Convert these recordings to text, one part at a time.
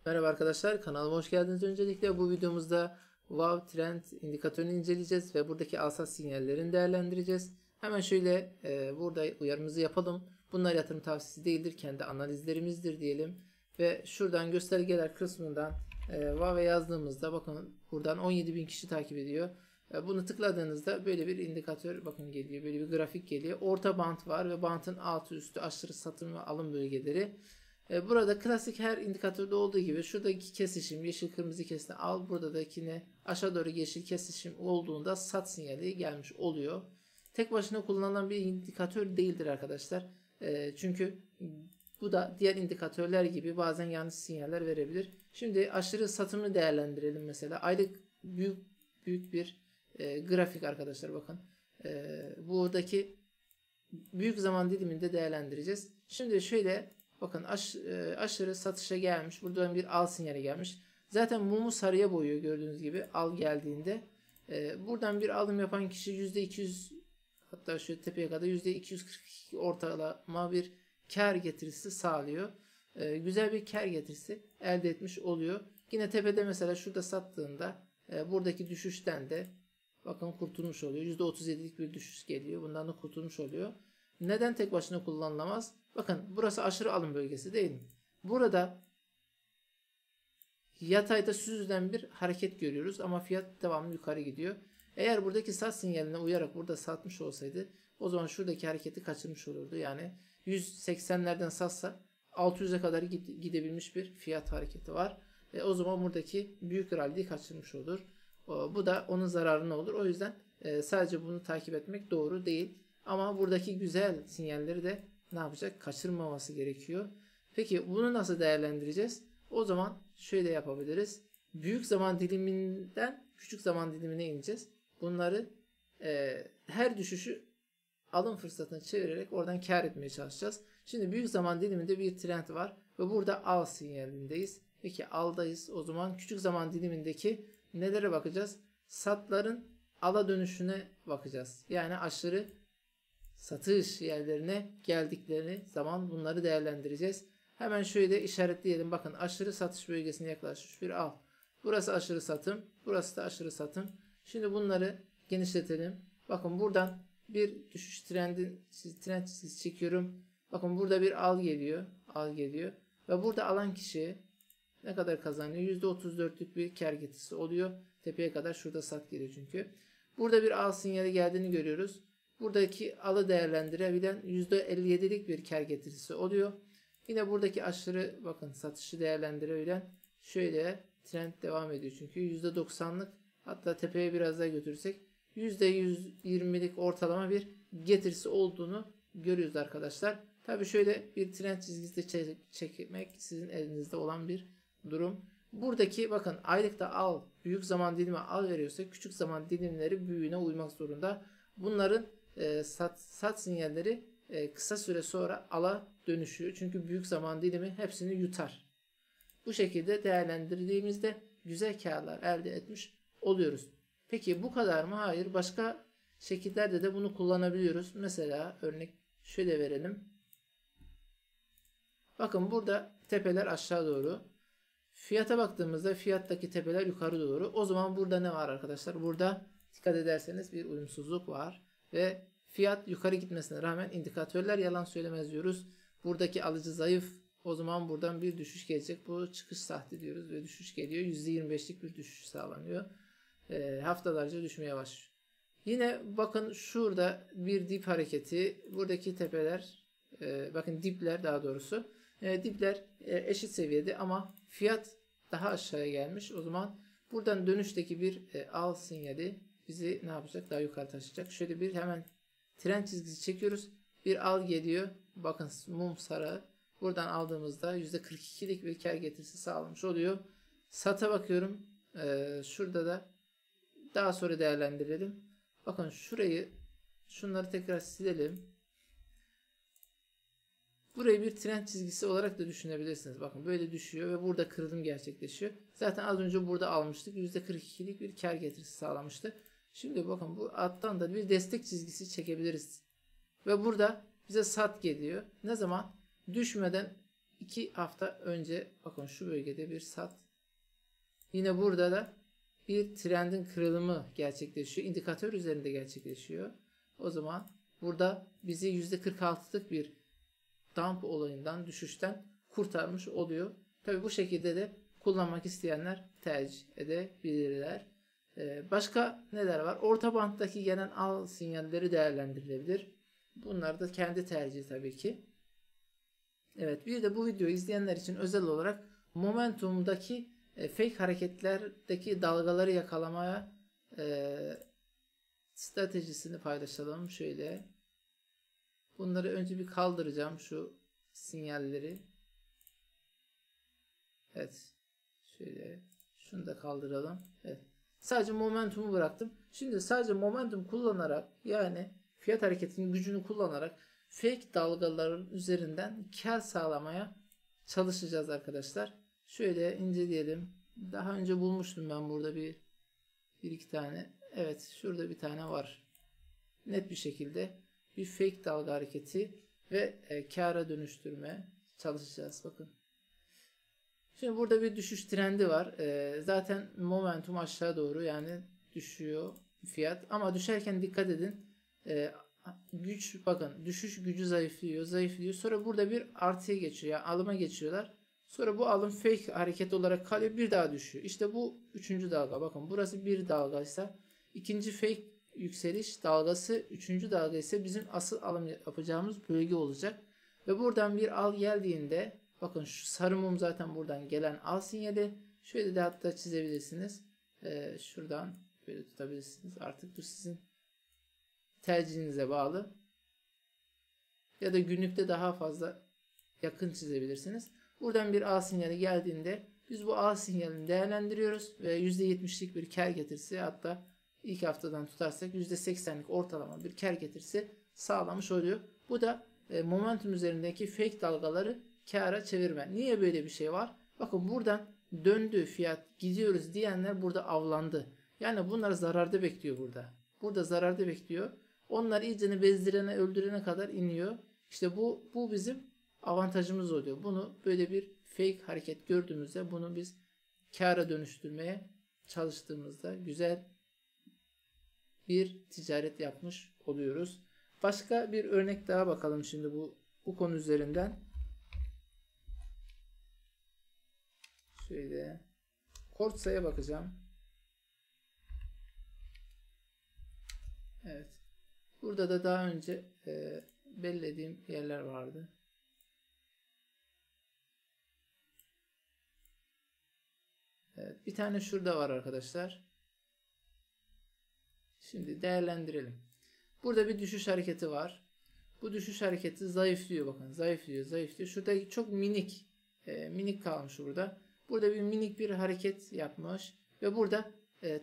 Merhaba arkadaşlar, kanalıma hoş geldiniz. Öncelikle bu videomuzda Wow Trend indikatörünü inceleyeceğiz ve buradaki al-sat sinyallerini değerlendireceğiz. Hemen şöyle burada uyarımızı yapalım. Bunlar yatırım tavsiyesi değildir, kendi analizlerimizdir diyelim. Ve şuradan göstergeler kısmından Wow yazdığımızda bakın buradan 17.000 kişi takip ediyor. Bunu tıkladığınızda böyle bir indikatör bakın geliyor, böyle bir grafik geliyor. Orta bant var ve bantın altı üstü aşırı satım ve alım bölgeleri. Burada klasik her indikatörde olduğu gibi şuradaki kesişim yeşil kırmızı kesini al, buradakine aşağı doğru yeşil kesişim olduğunda sat sinyali gelmiş oluyor. Tek başına kullanılan bir indikatör değildir arkadaşlar. Çünkü bu da diğer indikatörler gibi bazen yanlış sinyaller verebilir. Şimdi aşırı satımı değerlendirelim mesela. Aylık büyük bir grafik arkadaşlar bakın. Buradaki büyük zaman diliminde değerlendireceğiz. Şimdi şöyle bakın aşırı satışa gelmiş. Buradan bir al sinyali gelmiş. Zaten mumu sarıya boyuyor gördüğünüz gibi al geldiğinde. Buradan bir alım yapan kişi %200 hatta şu tepeye kadar %242 ortalama bir kar getirisi sağlıyor. Güzel bir kar getirisi elde etmiş oluyor. Yine tepede mesela şurada sattığında buradaki düşüşten de bakın kurtulmuş oluyor. %37'lik bir düşüş geliyor. Bundan da kurtulmuş oluyor. Neden tek başına kullanılamaz? Bakın burası aşırı alım bölgesi değil mi? Burada yatayda süzülen bir hareket görüyoruz ama fiyat devamlı yukarı gidiyor. Eğer buradaki sat sinyaline uyarak burada satmış olsaydı o zaman şuradaki hareketi kaçırmış olurdu. Yani 180'lerden satsa 600'e kadar gidebilmiş bir fiyat hareketi var. O zaman buradaki büyük rally'yi kaçırmış olur. Bu da onun zararına olur. O yüzden sadece bunu takip etmek doğru değil. Ama buradaki güzel sinyalleri de ne yapacak? Kaçırmaması gerekiyor. Peki bunu nasıl değerlendireceğiz? O zaman şöyle yapabiliriz. Büyük zaman diliminden küçük zaman dilimine ineceğiz. Bunları her düşüşü alım fırsatına çevirerek oradan kar etmeye çalışacağız. Şimdi büyük zaman diliminde bir trend var ve burada al sinyalindeyiz. Peki aldayız. O zaman küçük zaman dilimindeki nelere bakacağız? Satların ala dönüşüne bakacağız. Yani aşırı satış yerlerine geldikleri zaman bunları değerlendireceğiz. Hemen şöyle işaretleyelim. Bakın aşırı satış bölgesine yaklaşmış bir al. Burası aşırı satım. Burası da aşırı satım. Şimdi bunları genişletelim. Bakın buradan bir düşüş trend çizgisi çekiyorum. Bakın burada bir al geliyor. Al geliyor. Ve burada alan kişi ne kadar kazanıyor? %34'lük bir kar getirisi oluyor. Tepeye kadar şurada sat geliyor çünkü. Burada bir al sinyali geldiğini görüyoruz. Buradaki alı değerlendirebilen %57'lik bir kar getirisi oluyor. Yine buradaki aşırı bakın satışı değerlendirebilen şöyle trend devam ediyor. Çünkü %90'lık hatta tepeye biraz daha götürsek %120'lik ortalama bir getirisi olduğunu görüyoruz arkadaşlar. Tabi şöyle bir trend çizgisi de çekmek sizin elinizde olan bir durum. Buradaki bakın aylıkta al büyük zaman dilimi al veriyorsa küçük zaman dilimleri büyüğüne uymak zorunda. Bunların sat sinyalleri kısa süre sonra ala dönüşüyor. Çünkü büyük zaman dilimi hepsini yutar. Bu şekilde değerlendirdiğimizde güzel karlar elde etmiş oluyoruz. Peki bu kadar mı? Hayır. Başka şekillerde de bunu kullanabiliyoruz. Mesela örnek şöyle verelim. Bakın burada tepeler aşağı doğru. Fiyata baktığımızda fiyattaki tepeler yukarı doğru. O zaman burada ne var arkadaşlar? Burada dikkat ederseniz bir uyumsuzluk var. Ve fiyat yukarı gitmesine rağmen indikatörler yalan söylemez diyoruz. Buradaki alıcı zayıf. O zaman buradan bir düşüş gelecek. Bu çıkış sahte diyoruz ve düşüş geliyor. %25'lik bir düşüş sağlanıyor. Haftalarca düşmeye başlıyor. Yine bakın şurada bir dip hareketi. Buradaki tepeler bakın dipler daha doğrusu. Dipler eşit seviyede ama fiyat daha aşağıya gelmiş. O zaman buradan dönüşteki bir al sinyali bizi ne yapacak? Daha yukarı taşıyacak. Şöyle bir hemen trend çizgisi çekiyoruz. Bir al geliyor. Bakın mum sarı. Buradan aldığımızda %42'lik bir kar getirisi sağlamış oluyor. Sata bakıyorum. Şurada da daha sonra değerlendirelim. Bakın şunları tekrar silelim. Burayı bir trend çizgisi olarak da düşünebilirsiniz. Bakın böyle düşüyor ve burada kırılım gerçekleşiyor. Zaten az önce burada almıştık. %42'lik bir kar getirisi sağlamıştı. Şimdi bakın bu alttan da bir destek çizgisi çekebiliriz. Ve burada bize sat geliyor. Ne zaman? Düşmeden 2 hafta önce bakın şu bölgede bir sat. Yine burada da bir trendin kırılımı gerçekleşiyor. İndikatör üzerinde gerçekleşiyor. O zaman burada bizi %46'lık bir dump olayından, düşüşten kurtarmış oluyor. Tabi bu şekilde de kullanmak isteyenler tercih edebilirler. Başka neler var? Orta banttaki gelen al sinyalleri değerlendirilebilir. Bunlar da kendi tercihi tabii ki. Evet, bir de bu videoyu izleyenler için özel olarak momentumdaki fake hareketlerdeki dalgaları yakalamaya stratejisini paylaşalım. Şöyle bunları önce bir kaldıracağım, şu sinyalleri. Evet, şöyle şunu da kaldıralım. Evet. Sadece momentumu bıraktım. Şimdi sadece momentum kullanarak, yani fiyat hareketinin gücünü kullanarak fake dalgaların üzerinden kar sağlamaya çalışacağız arkadaşlar. Şöyle inceleyelim. Daha önce bulmuştum ben burada bir iki tane. Evet, şurada bir tane var. Net bir şekilde bir fake dalga hareketi ve kâra dönüştürme çalışacağız. Bakın. Şimdi burada bir düşüş trendi var. Zaten momentum aşağı doğru, yani düşüyor fiyat. Ama düşerken dikkat edin. Güç, bakın düşüş gücü zayıflıyor. Sonra burada bir artıya geçiyor. Yani alıma geçiyorlar. Sonra bu alım fake hareket olarak kalıyor. Bir daha düşüyor. İşte bu üçüncü dalga. Bakın burası bir dalgaysa ikinci fake yükseliş dalgası, üçüncü dalga ise bizim asıl alım yapacağımız bölge olacak. Ve buradan bir al geldiğinde, bakın şu sarı mum zaten buradan gelen al sinyali. Şöyle de hatta çizebilirsiniz. Şuradan böyle tutabilirsiniz. Artık bu sizin tercihinize bağlı. Ya da günlükte daha fazla yakın çizebilirsiniz. Buradan bir al sinyali geldiğinde biz bu al sinyalini değerlendiriyoruz ve %70'lik bir kar getirisi, hatta ilk haftadan tutarsak %80'lik ortalama bir kar getirisi sağlamış oluyor. Bu da momentum üzerindeki fake dalgaları kâra çevirme. Niye böyle bir şey var? Bakın buradan döndü fiyat, gidiyoruz diyenler burada avlandı. Yani bunlar zararda bekliyor burada. Burada zararda bekliyor. Onlar iyicene bezdirene, öldürene kadar iniyor. İşte bu bizim avantajımız oluyor. Bunu böyle bir fake hareket gördüğümüzde bunu biz kâra dönüştürmeye çalıştığımızda güzel bir ticaret yapmış oluyoruz. Başka bir örnek daha bakalım şimdi bu konu üzerinden. Şöyle Kortsa'ya bakacağım. Evet. Burada da daha önce belirlediğim yerler vardı. Evet, bir tane şurada var arkadaşlar. Şimdi değerlendirelim. Burada bir düşüş hareketi var. Bu düşüş hareketi zayıflıyor, bakın zayıflıyor. Şurada çok minik kalmış burada. Burada bir minik bir hareket yapmış ve burada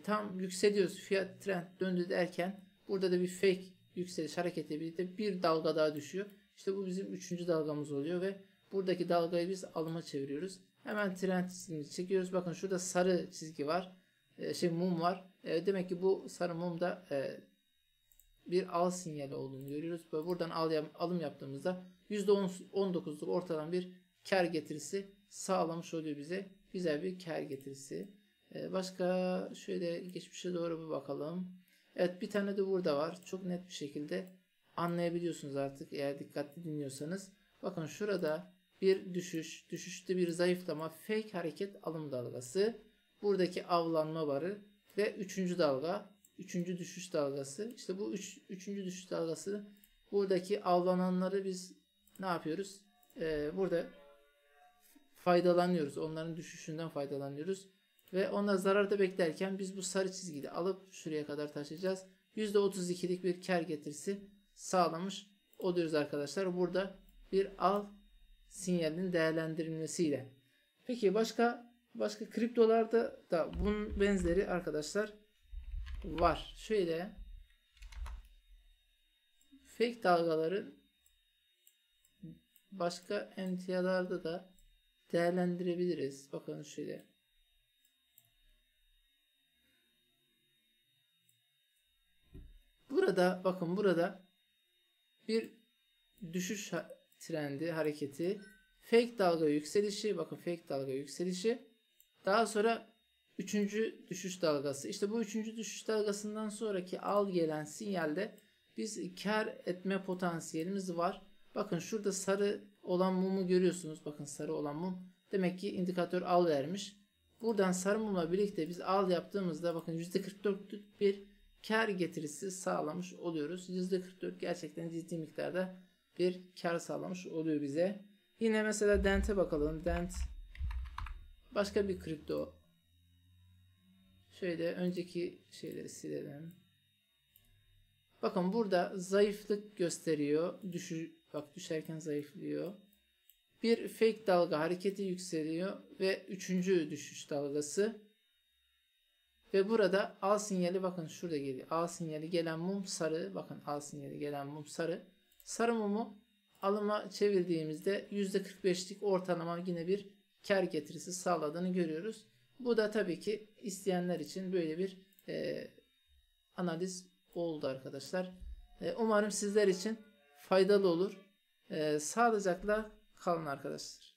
tam yükseliyoruz, fiyat trend döndü derken burada da bir fake yükseliş hareketiyle birlikte bir dalga daha düşüyor. İşte bu bizim üçüncü dalgamız oluyor ve buradaki dalgayı biz alıma çeviriyoruz. Hemen trend çizgimizi çekiyoruz. Bakın şurada sarı çizgi var. Mum var. Demek ki bu sarı mumda bir al sinyali olduğunu görüyoruz. Ve buradan alım yaptığımızda %19'luk ortalama bir kar getirisi sağlamış oluyor bize. Güzel bir kar getirisi. Başka şöyle geçmişe doğru bir bakalım. Evet, bir tane de burada var. Çok net bir şekilde anlayabiliyorsunuz artık eğer dikkatli dinliyorsanız. Bakın şurada bir düşüşte bir zayıflama, fake hareket alım dalgası. Buradaki avlanma barı ve üçüncü dalga, üçüncü düşüş dalgası. İşte bu üçüncü düşüş dalgası, buradaki avlananları biz ne yapıyoruz? Burada faydalanıyoruz. Onların düşüşünden faydalanıyoruz. Ve onlar zararda beklerken biz bu sarı çizgiyi alıp şuraya kadar taşıyacağız. %32'lik bir kar getirisi sağlamış oluyoruz arkadaşlar. Burada bir al sinyalinin değerlendirilmesiyle. Peki başka kriptolarda da bunun benzeri arkadaşlar var. Şöyle fake dalgaların başka emtialarda da değerlendirebiliriz. Bakın şöyle. Burada bir düşüş trendi hareketi fake dalga yükselişi, bakın fake dalga yükselişi. Daha sonra üçüncü düşüş dalgası. İşte bu üçüncü düşüş dalgasından sonraki al gelen sinyalde biz kar etme potansiyelimiz var. Bakın şurada sarı olan mumu görüyorsunuz. Bakın sarı olan mum. Demek ki indikatör al vermiş. Buradan sarı mumla birlikte biz al yaptığımızda bakın %44'lük bir kar getirisi sağlamış oluyoruz. %44 gerçekten ciddi miktarda bir kar sağlamış oluyor bize. Yine mesela Dent'e bakalım. Dent başka bir kripto. Şöyle önceki şeyleri silelim. Bakın burada zayıflık gösteriyor. Bak düşerken zayıflıyor. Bir fake dalga hareketi yükseliyor ve üçüncü düşüş dalgası. Ve burada al sinyali bakın şurada geliyor. Al sinyali gelen mum sarı. Bakın al sinyali gelen mum sarı. Sarı mumu alıma çevirdiğimizde %45'lik ortalama yine bir kar getirisi sağladığını görüyoruz. Bu da tabii ki isteyenler için böyle bir analiz oldu arkadaşlar. Umarım sizler için faydalı olur. Sağlıcakla kalın arkadaşlar.